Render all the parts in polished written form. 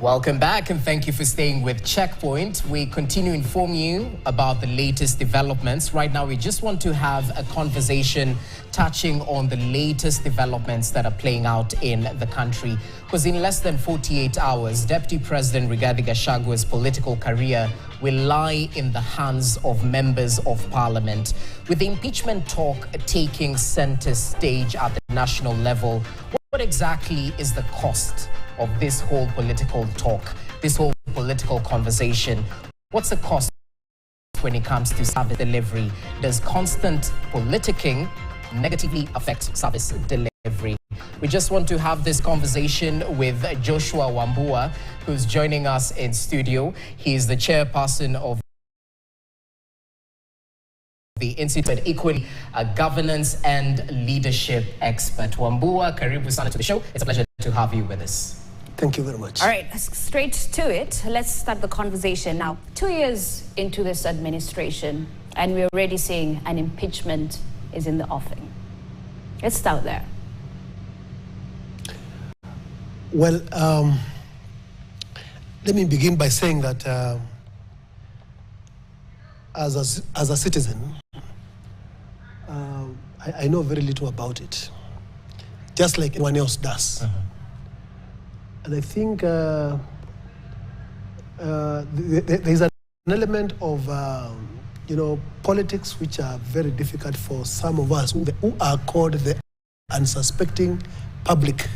Welcome back and thank you for staying with Checkpoint. We continue to inform you about the latest developments. Right now, we just want to have a conversation touching on the latest developments that are playing out in the country. Because in less than 48 hours, Deputy President Rigathi Gachagua's political career will lie in the hands of members of parliament. With the impeachment talk taking center stage at the national level, what exactly is the cost of this whole political talk, this whole political conversation? What's the cost when it comes to service delivery? Does constant politicking negatively affect service delivery? We just want to have this conversation with Joshua Wambua, who's joining us in studio. He is the chairperson of the Institute, equally a governance and leadership expert. Wambua, karibu sana to the show. It's a pleasure to have you with us. Thank you very much. All right, straight to it. Let's start the conversation now. 2 years into this administration, and we're already seeing an impeachment is in the offing. Let's start there. Well, let me begin by saying that as a citizen, I know very little about it, just like anyone else does. And I think there is an element of, politics which are very difficult for some of us who are called the unsuspecting public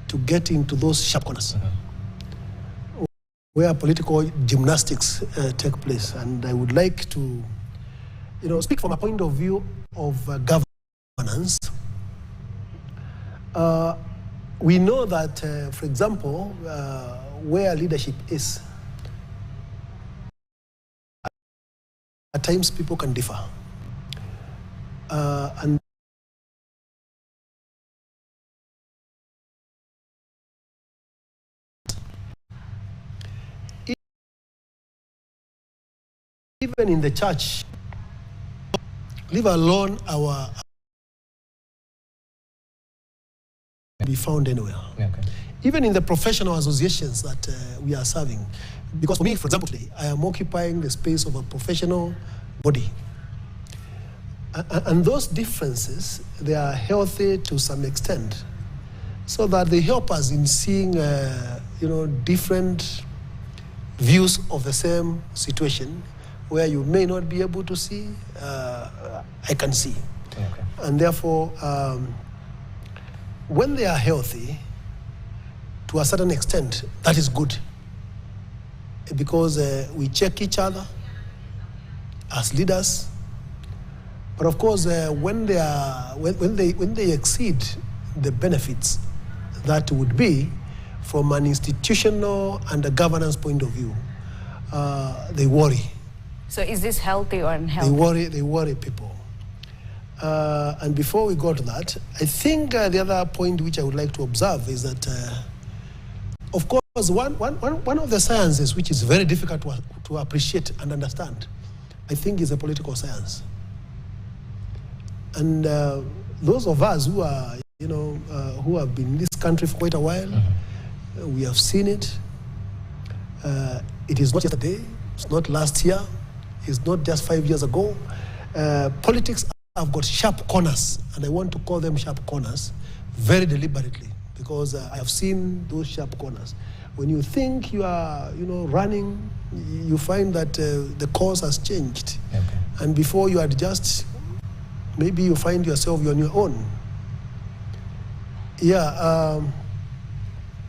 to get into those sharp corners where political gymnastics take place. And I would like to, speak from a point of view of governance. We know that, for example, where leadership is, at times people can differ. And even in the church, leave alone our be found anywhere. Okay. Even in the professional associations that we are serving. Because for me, for example, today, I am occupying the space of a professional body. And those differences, they are healthy to some extent, so that they help us in seeing, different views of the same situation, where you may not be able to see, I can see. Okay. And therefore, when they are healthy, to a certain extent, that is good, because we check each other as leaders. But of course, when they exceed the benefits that would be from an institutional and a governance point of view, they worry. So is this healthy or unhealthy? They worry people. And before we go to that, I think the other point which I would like to observe is that, of course, one of the sciences which is very difficult to appreciate and understand, I think, is a political science. And those of us who are, who have been in this country for quite a while, we have seen it. It is not yesterday, it's not last year, it's not just 5 years ago. Politics have got sharp corners, and I want to call them sharp corners very deliberately, because I have seen those sharp corners. When you think you are, running, you find that the course has changed. Okay. And before you adjust, maybe you find yourself on your own.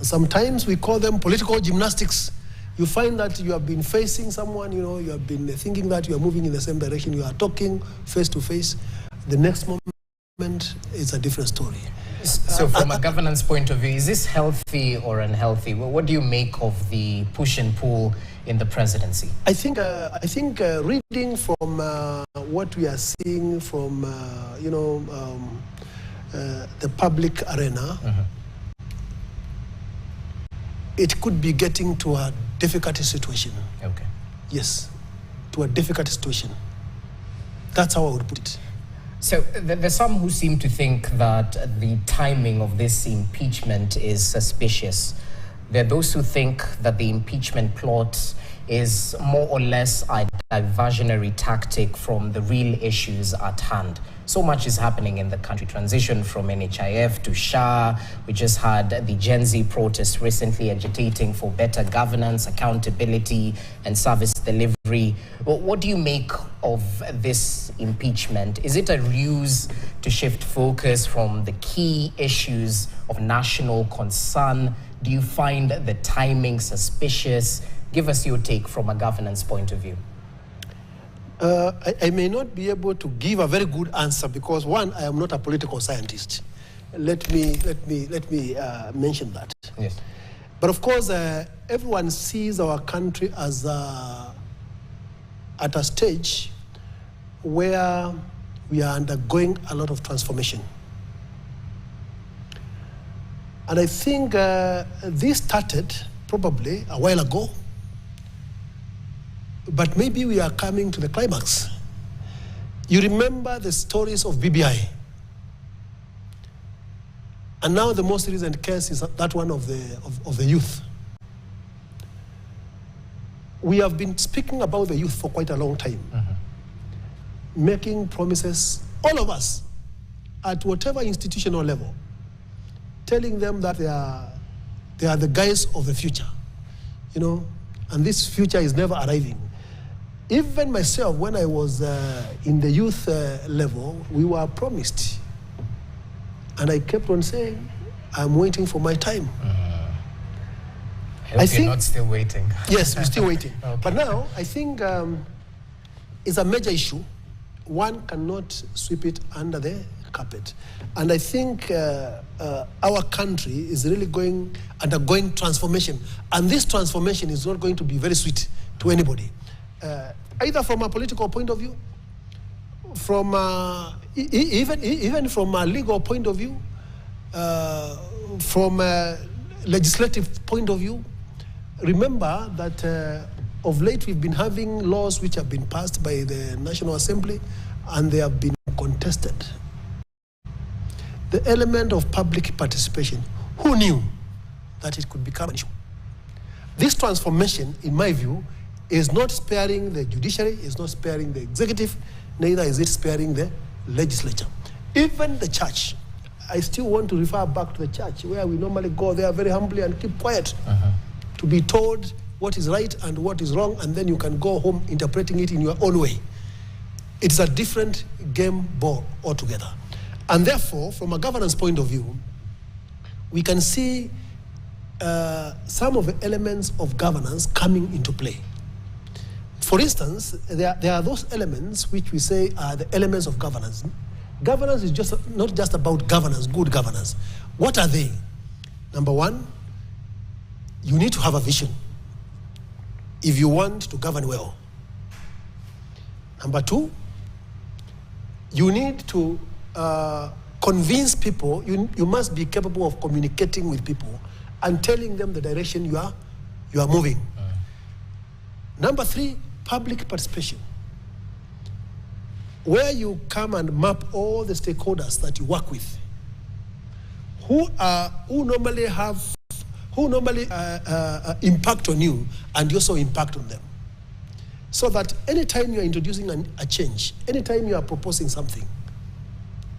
Sometimes we call them political gymnastics. You find that you have been facing someone, you have been thinking that you are moving in the same direction, you are talking face to face. The next moment is a different story. So from a governance point of view, is this healthy or unhealthy? What do you make of the push and pull in the presidency? I think reading from what we are seeing from, the public arena, it could be getting to a difficult situation. Okay. Yes, to a difficult situation. That's how I would put it. So there's some who seem to think that the timing of this impeachment is suspicious. There are those who think that the impeachment plot is more or less a diversionary tactic from the real issues at hand. So much is happening in the country. Transition from NHIF to SHA. We just had the Gen Z protests recently agitating for better governance, accountability, and service delivery. What do you make of this impeachment? Is it a ruse to shift focus from the key issues of national concern? Do you find the timing suspicious? Give us your take from a governance point of view. I may not be able to give a very good answer because, one, I am not a political scientist. Let me mention that. Yes. But of course, everyone sees our country as at a stage where we are undergoing a lot of transformation. And I think this started probably a while ago, but maybe we are coming to the climax. You remember the stories of BBI. And now the most recent case is that one of the youth. We have been speaking about the youth for quite a long time, making promises, all of us, at whatever institutional level, telling them that they are the guys of the future, and this future is never arriving. Even myself, when I was in the youth level, we were promised. And I kept on saying, I'm waiting for my time. I think you're not still waiting. Yes, we're still waiting. Okay. But now, I think it's a major issue. One cannot sweep it under the carpet. And I think our country is really undergoing transformation. And this transformation is not going to be very sweet to anybody. Either from a political point of view, from even from a legal point of view, from a legislative point of view. Remember that of late we've been having laws which have been passed by the National Assembly and they have been contested. The element of public participation, who knew that it could become an issue? This transformation, in my view, is not sparing the judiciary, is not sparing the executive, neither is it sparing the legislature. Even the church. I still want to refer back to the church, where we normally go there very humbly and keep quiet, to be told what is right and what is wrong, and then you can go home interpreting it in your own way. It's a different game ball altogether. And therefore, from a governance point of view, we can see some of the elements of governance coming into play. For instance, there are those elements which we say are the elements of governance. Governance is not just about governance, good governance. What are they? Number one, you need to have a vision if you want to govern well. Number two, you need to convince people. You must be capable of communicating with people and telling them the direction you are moving. Number three, public participation, where you come and map all the stakeholders that you work with, who normally impact on you, and you also impact on them. So that anytime you are introducing a change, anytime you are proposing something,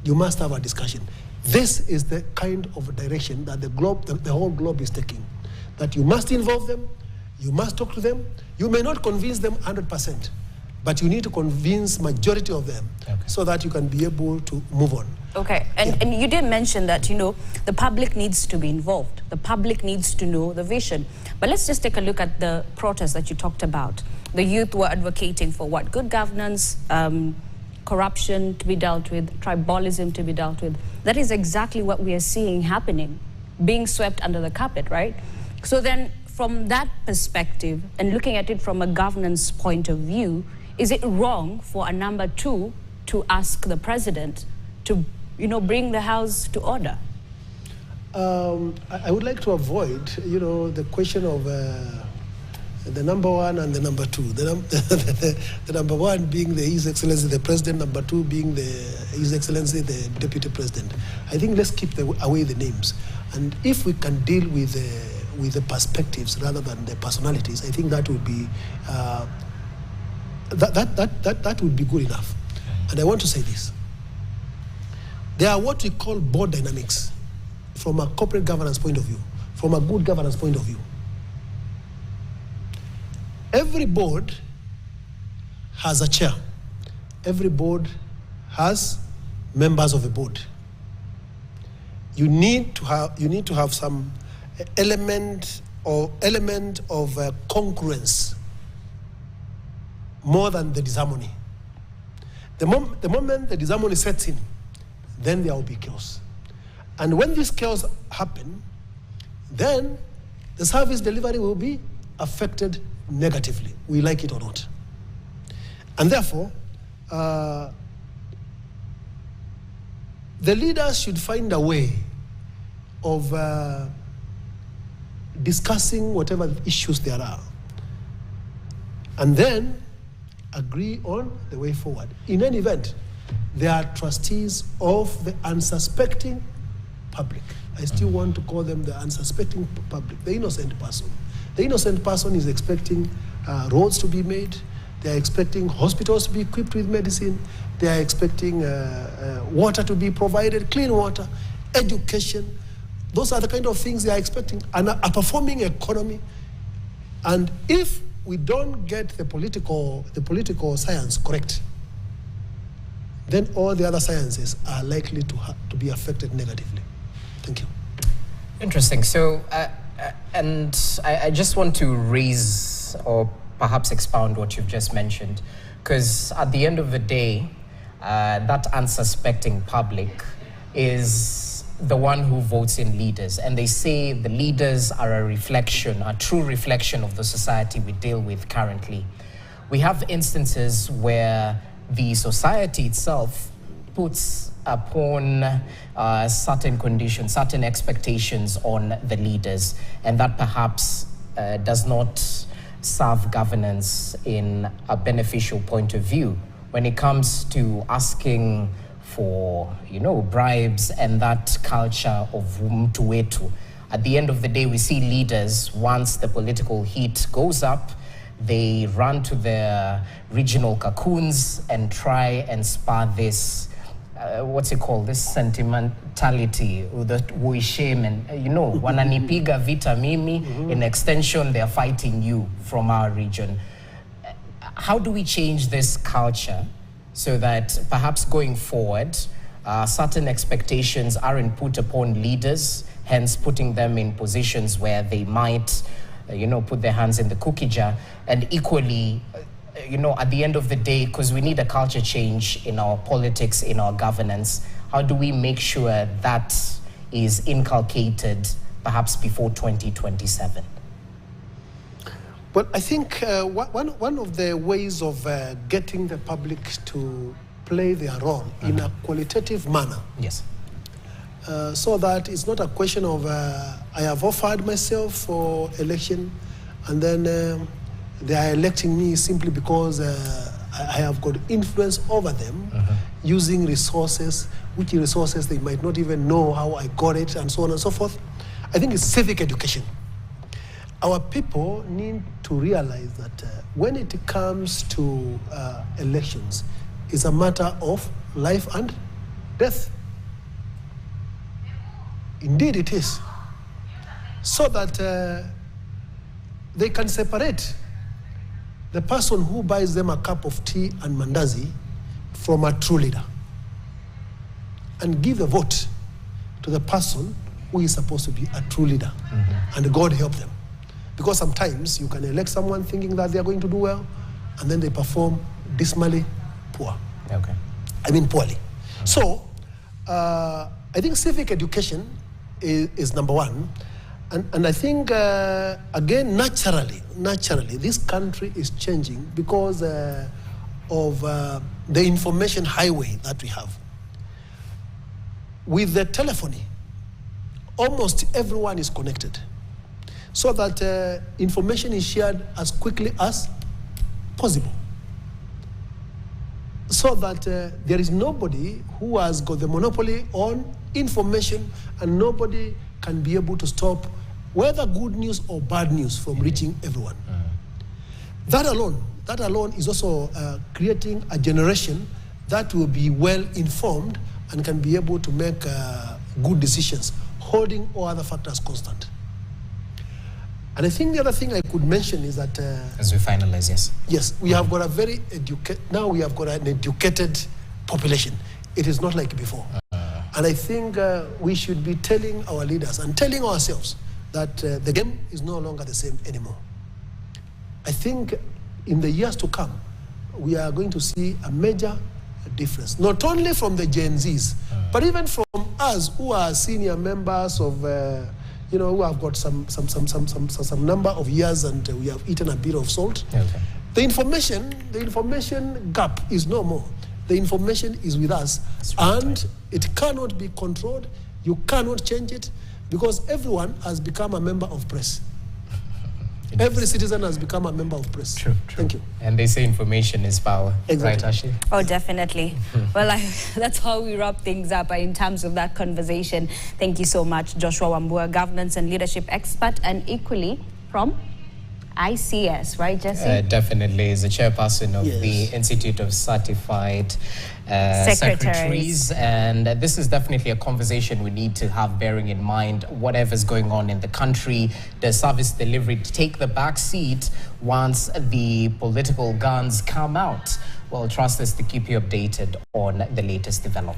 you must have a discussion. This is the kind of direction that the whole globe is taking. That you must involve them, you must talk to them. You may not convince them 100%, but you need to convince majority of them, so that you can be able to move on. Okay, and you did mention that, the public needs to be involved. The public needs to know the vision. But let's just take a look at the protest that you talked about. The youth were advocating for what? Good governance, corruption to be dealt with, tribalism to be dealt with. That is exactly what we are seeing happening, being swept under the carpet, right? So then, from that perspective, and looking at it from a governance point of view, is it wrong for a number two to ask the president to, bring the house to order? I would like to avoid, the question of the number one and the number two. The number one being His Excellency the President, number two being His Excellency the Deputy President. I think let's keep away the names. And if we can deal with with the perspectives rather than the personalities, I think that would be that would be good enough. And I want to say this: there are what we call board dynamics from a corporate governance point of view, from a good governance point of view. Every board has a chair. Every board has members of the board. You need to have some element of congruence more than the disharmony. The moment the disharmony sets in, then there will be chaos. And when this chaos happens, then the service delivery will be affected negatively, we like it or not. And therefore, the leaders should find a way of discussing whatever issues there are, and then agree on the way forward. In any event, they are trustees of the unsuspecting public. I still want to call them the unsuspecting public, the innocent person. The innocent person is expecting roads to be made. They are expecting hospitals to be equipped with medicine. They are expecting water to be provided, clean water, education. Those are the kind of things they are expecting, and a performing economy. And if we don't get the political science correct, then all the other sciences are likely to be affected negatively. Thank you. Interesting. So, and I just want to raise or perhaps expound what you've just mentioned, because at the end of the day, that unsuspecting public is the one who votes in leaders. And they say the leaders are a true reflection of the society we deal with currently. We have instances where the society itself puts upon certain conditions, certain expectations on the leaders, and that perhaps does not serve governance in a beneficial point of view when it comes to asking for, bribes and that culture of mtu wetu. At the end of the day, we see leaders, once the political heat goes up, they run to their regional cocoons and try and spur this, this sentimentality, that we shame and, wananipiga vita mimi, in extension, they're fighting you from our region. How do we change this culture so that perhaps going forward, certain expectations aren't put upon leaders, hence putting them in positions where they might, put their hands in the cookie jar, and equally, at the end of the day, because we need a culture change in our politics, in our governance, how do we make sure that is inculcated perhaps before 2027? Well, I think one of the ways of getting the public to play their role in a qualitative manner, yes, so that it's not a question of I have offered myself for election and then they are electing me simply because I have got influence over them using resources, which resources they might not even know how I got it, and so on and so forth. I think it's civic education. Our people need to realize that when it comes to elections, it's a matter of life and death. Indeed it is. So that they can separate the person who buys them a cup of tea and mandazi from a true leader, and give the vote to the person who is supposed to be a true leader. And God help them. Because sometimes you can elect someone thinking that they are going to do well, and then they perform dismally poor. Okay. I mean poorly. So I think civic education is number one. And I think, again, naturally, this country is changing because of the information highway that we have. With the telephony, almost everyone is connected, so that information is shared as quickly as possible, so that there is nobody who has got the monopoly on information, and nobody can be able to stop whether good news or bad news, from reaching everyone. That alone is also creating a generation that will be well informed and can be able to make good decisions, holding all other factors constant. And I think the other thing I could mention is that as we finalize, yes, we have got a very now we have got an educated population. It is not like before. And I think we should be telling our leaders and telling ourselves that the game is no longer the same anymore. I think in the years to come, we are going to see a major difference, not only from the Gen Zs, but even from us who are senior members of, who have got some number of years and we have eaten a bit of salt. Okay. The information gap is no more. The information is with us, and it cannot be controlled. You cannot change it, because everyone has become a member of press. Every citizen has become a member of press. True. Thank you. And they say information is power. Exactly. Right, Ashley? Oh, definitely. Well, that's how we wrap things up in terms of that conversation. Thank you so much, Joshua Wambua, governance and leadership expert, and equally from ICS, right, Jesse? Definitely is the chairperson of Yes. the Institute of Certified Secretaries. And this is definitely a conversation we need to have, bearing in mind whatever's going on in the country. The service delivery take the back seat once the political guns come out. Well, trust us to keep you updated on the latest developments.